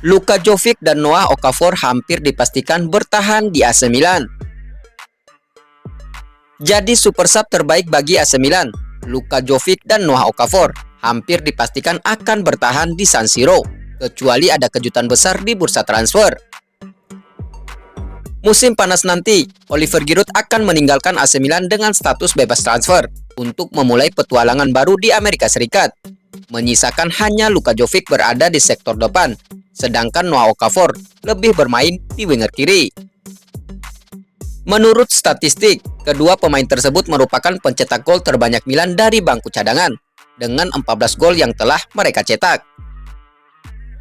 Luka Jovic dan Noah Okafor hampir dipastikan bertahan di AC Milan. Jadi super sub terbaik bagi AC Milan, Luka Jovic dan Noah Okafor hampir dipastikan akan bertahan di San Siro, kecuali ada kejutan besar di bursa transfer. Musim panas nanti, Oliver Giroud akan meninggalkan AC Milan dengan status bebas transfer untuk memulai petualangan baru di Amerika Serikat. Menyisakan hanya Luka Jovic berada di sektor depan, sedangkan Noah Okafor lebih bermain di winger kiri. Menurut statistik, kedua pemain tersebut merupakan pencetak gol terbanyak Milan dari bangku cadangan, dengan 14 gol yang telah mereka cetak.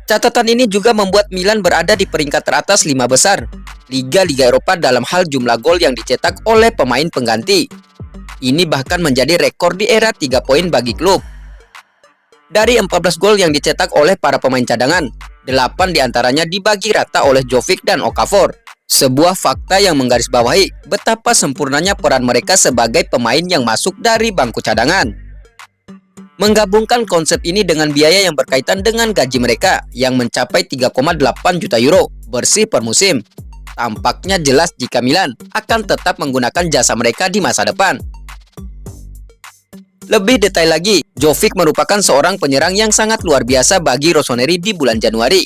Catatan ini juga membuat Milan berada di peringkat teratas 5 besar Liga-Liga Eropa dalam hal jumlah gol yang dicetak oleh pemain pengganti. Ini bahkan menjadi rekor di era 3 poin bagi klub. Dari 14 gol yang dicetak oleh para pemain cadangan, 8 diantaranya dibagi rata oleh Jovic dan Okafor. Sebuah fakta yang menggarisbawahi betapa sempurnanya peran mereka sebagai pemain yang masuk dari bangku cadangan. Menggabungkan konsep ini dengan biaya yang berkaitan dengan gaji mereka yang mencapai 3,8 juta euro bersih per musim, tampaknya jelas jika Milan akan tetap menggunakan jasa mereka di masa depan. Lebih detail lagi, Jovic merupakan seorang penyerang yang sangat luar biasa bagi Rossoneri di bulan Januari.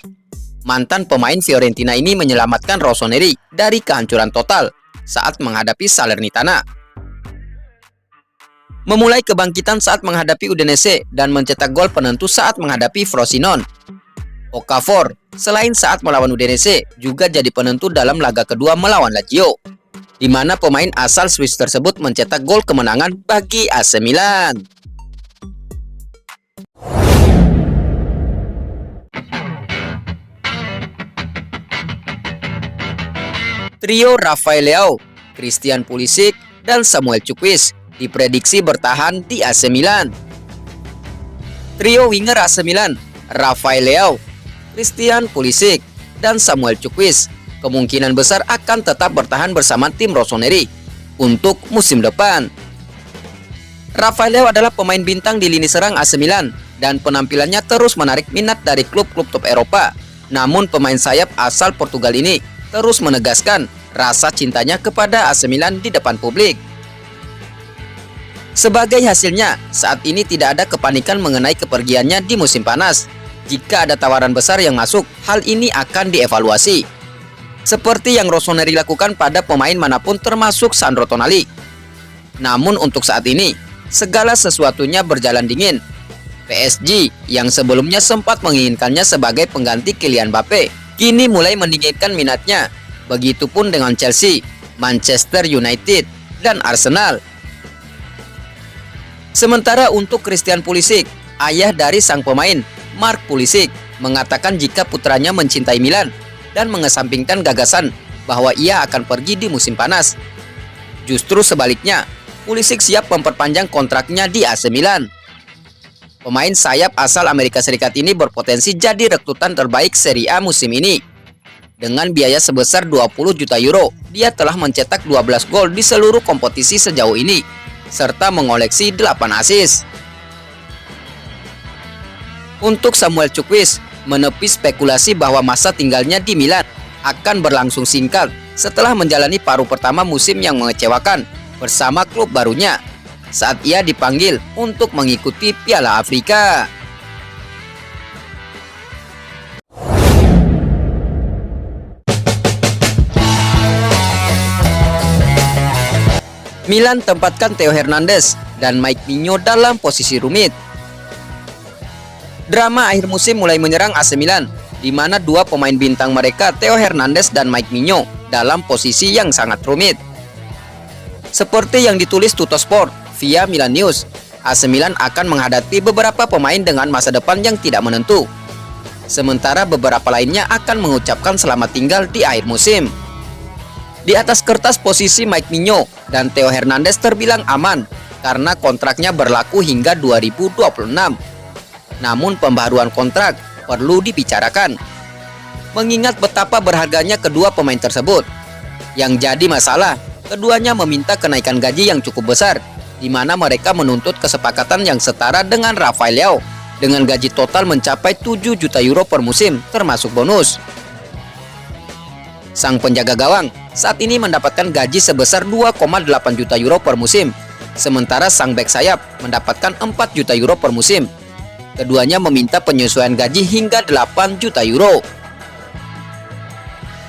Mantan pemain Fiorentina ini menyelamatkan Rossoneri dari kehancuran total saat menghadapi Salernitana. Memulai kebangkitan saat menghadapi Udinese dan mencetak gol penentu saat menghadapi Frosinone. Okafor, selain saat melawan Udinese, juga jadi penentu dalam laga kedua melawan Lazio, di mana pemain asal Swiss tersebut mencetak gol kemenangan bagi AC Milan. Trio Rafael Leao, Christian Pulisic, dan Samuel Chukwueze diprediksi bertahan di AC Milan. Trio winger AC Milan, Rafael Leao, Christian Pulisic, dan Samuel Chukwueze kemungkinan besar akan tetap bertahan bersama tim Rossoneri untuk musim depan. Rafael Leao adalah pemain bintang di lini serang AC Milan dan penampilannya terus menarik minat dari klub-klub top Eropa. Namun pemain sayap asal Portugal ini terus menegaskan rasa cintanya kepada AC Milan di depan publik. Sebagai hasilnya, saat ini tidak ada kepanikan mengenai kepergiannya di musim panas. Jika ada tawaran besar yang masuk, hal ini akan dievaluasi. Seperti yang Rossoneri lakukan pada pemain manapun termasuk Sandro Tonali. Namun untuk saat ini, segala sesuatunya berjalan dingin. PSG yang sebelumnya sempat menginginkannya sebagai pengganti Kylian Mbappe kini mulai mendinginkan minatnya. Begitupun dengan Chelsea, Manchester United, dan Arsenal. Sementara untuk Christian Pulisic, ayah dari sang pemain, Mark Pulisic, mengatakan jika putranya mencintai Milan dan mengesampingkan gagasan bahwa ia akan pergi di musim panas. Justru sebaliknya, Pulisic siap memperpanjang kontraknya di AC Milan. Pemain sayap asal Amerika Serikat ini berpotensi jadi rekrutan terbaik Serie A musim ini. Dengan biaya sebesar 20 juta euro, dia telah mencetak 12 gol di seluruh kompetisi sejauh ini, serta mengoleksi 8 assist. Untuk Samuel Chukwueze, menepi spekulasi bahwa masa tinggalnya di Milan akan berlangsung singkat setelah menjalani paruh pertama musim yang mengecewakan bersama klub barunya saat ia dipanggil untuk mengikuti Piala Afrika. Milan tempatkan Theo Hernandez dan Mike Maignan dalam posisi rumit. Drama akhir musim mulai menyerang AC Milan, di mana dua pemain bintang mereka, Theo Hernandez dan Mike Maignan, dalam posisi yang sangat rumit. Seperti yang ditulis Tuttosport via Milan News, AC Milan akan menghadapi beberapa pemain dengan masa depan yang tidak menentu. Sementara beberapa lainnya akan mengucapkan selamat tinggal di akhir musim. Di atas kertas posisi Mike Maignan dan Theo Hernandez terbilang aman karena kontraknya berlaku hingga 2026. Namun pembaharuan kontrak perlu dibicarakan. Mengingat betapa berharganya kedua pemain tersebut. Yang jadi masalah, keduanya meminta kenaikan gaji yang cukup besar, di mana mereka menuntut kesepakatan yang setara dengan Rafael Leao dengan gaji total mencapai 7 juta euro per musim, termasuk bonus. Sang penjaga gawang saat ini mendapatkan gaji sebesar 2,8 juta euro per musim, sementara sang bek sayap mendapatkan 4 juta euro per musim. Keduanya meminta penyesuaian gaji hingga 8 juta euro.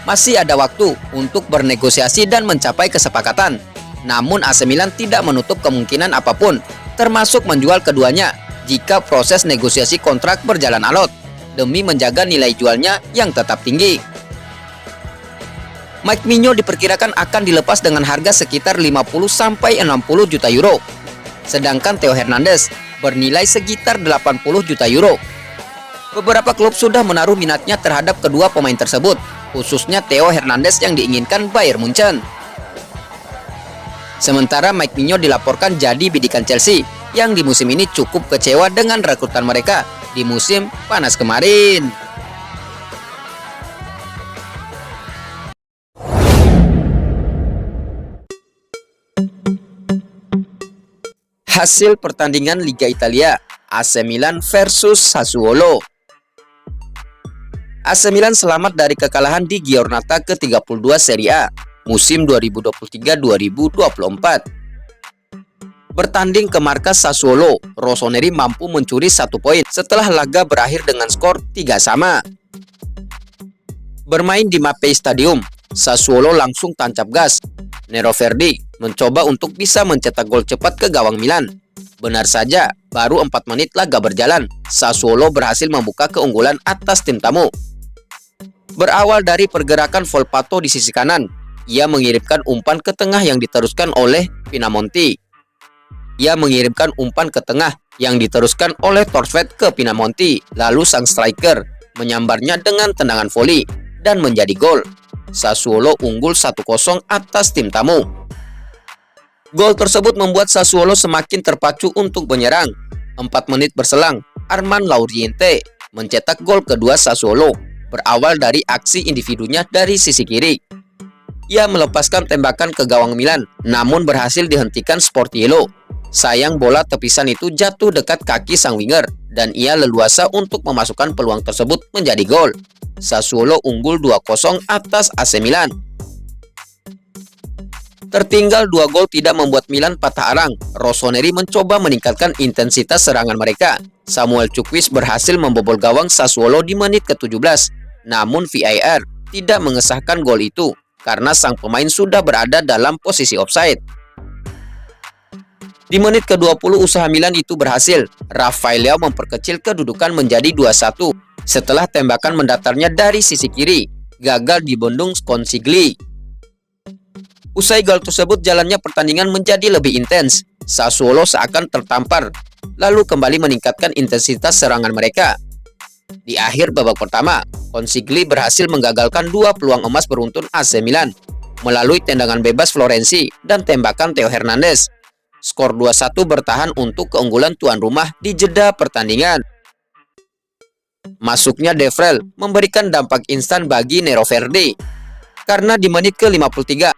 Masih ada waktu untuk bernegosiasi dan mencapai kesepakatan, namun AC Milan tidak menutup kemungkinan apapun, termasuk menjual keduanya jika proses negosiasi kontrak berjalan alot, demi menjaga nilai jualnya yang tetap tinggi. Mike Maignan diperkirakan akan dilepas dengan harga sekitar 50-60 juta euro. Sedangkan Theo Hernandez bernilai sekitar 80 juta euro. Beberapa klub sudah menaruh minatnya terhadap kedua pemain tersebut, khususnya Theo Hernandez yang diinginkan Bayern Munchen. Sementara Mike Maignan dilaporkan jadi bidikan Chelsea yang di musim ini cukup kecewa dengan rekrutan mereka di musim panas kemarin. Hasil pertandingan Liga Italia, AC Milan versus Sassuolo. AC Milan selamat dari kekalahan di Giornata ke-32 Serie A musim 2023-2024. Bertanding ke markas Sassuolo, Rossoneri mampu mencuri 1 poin setelah laga berakhir dengan skor 3-3. Bermain di Mapei Stadium, Sassuolo langsung tancap gas. Nero Verdi mencoba untuk bisa mencetak gol cepat ke gawang Milan. Benar saja, baru 4 menit laga berjalan, Sassuolo berhasil membuka keunggulan atas tim tamu. Berawal dari pergerakan Volpato di sisi kanan, ia mengirimkan umpan ke tengah yang diteruskan oleh Pinamonti. Torstvedt ke Pinamonti, lalu sang striker menyambarnya dengan tendangan voli dan menjadi gol. Sassuolo unggul 1-0 atas tim tamu. Gol tersebut membuat Sassuolo semakin terpacu untuk menyerang. 4 menit berselang, Armand Lauriente mencetak gol kedua Sassuolo, berawal dari aksi individunya dari sisi kiri. Ia melepaskan tembakan ke gawang Milan, namun berhasil dihentikan Sportiello. Sayang bola tepisan itu jatuh dekat kaki sang winger, dan ia leluasa untuk memasukkan peluang tersebut menjadi gol. Sassuolo unggul 2-0 atas AC Milan. Tertinggal 2 gol tidak membuat Milan patah arang. Rossoneri mencoba meningkatkan intensitas serangan mereka. Samuel Chukwueze berhasil membobol gawang Sassuolo di menit ke-17. Namun VAR tidak mengesahkan gol itu karena sang pemain sudah berada dalam posisi offside. Di menit ke-20 usaha Milan itu berhasil. Rafael Leao memperkecil kedudukan menjadi 2-1 setelah tembakan mendatarnya dari sisi kiri gagal dibendung Consigli. Usai gol tersebut, jalannya pertandingan menjadi lebih intens. Sassuolo seakan tertampar, lalu kembali meningkatkan intensitas serangan mereka. Di akhir babak pertama, Consigli berhasil menggagalkan 2 peluang emas beruntun AC Milan melalui tendangan bebas Florenzi dan tembakan Theo Hernandez. Skor 2-1 bertahan untuk keunggulan tuan rumah di jeda pertandingan. Masuknya De Vrij memberikan dampak instan bagi Nero Verdi, karena di menit ke-53,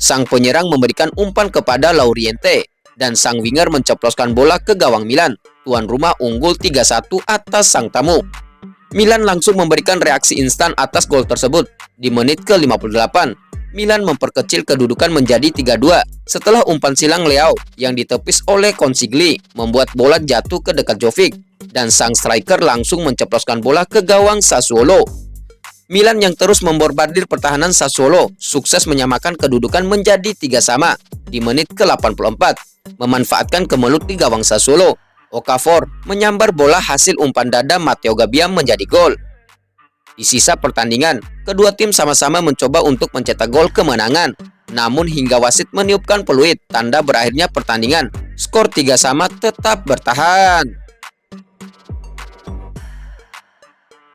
sang penyerang memberikan umpan kepada Lauriente, dan sang winger menceploskan bola ke gawang Milan. Tuan rumah unggul 3-1 atas sang tamu. Milan langsung memberikan reaksi instan atas gol tersebut. Di menit ke-58, Milan memperkecil kedudukan menjadi 3-2 setelah umpan silang Leao yang ditepis oleh Consigli membuat bola jatuh ke dekat Jovic, dan sang striker langsung menceploskan bola ke gawang Sassuolo. Milan yang terus memborbardir pertahanan Sassuolo sukses menyamakan kedudukan menjadi 3-3 di menit ke-84. Memanfaatkan kemelut di gawang Sassuolo, Okafor menyambar bola hasil umpan dada Matteo Gabiam menjadi gol. Di sisa pertandingan, kedua tim sama-sama mencoba untuk mencetak gol kemenangan. Namun hingga wasit meniupkan peluit tanda berakhirnya pertandingan, skor 3-3 tetap bertahan.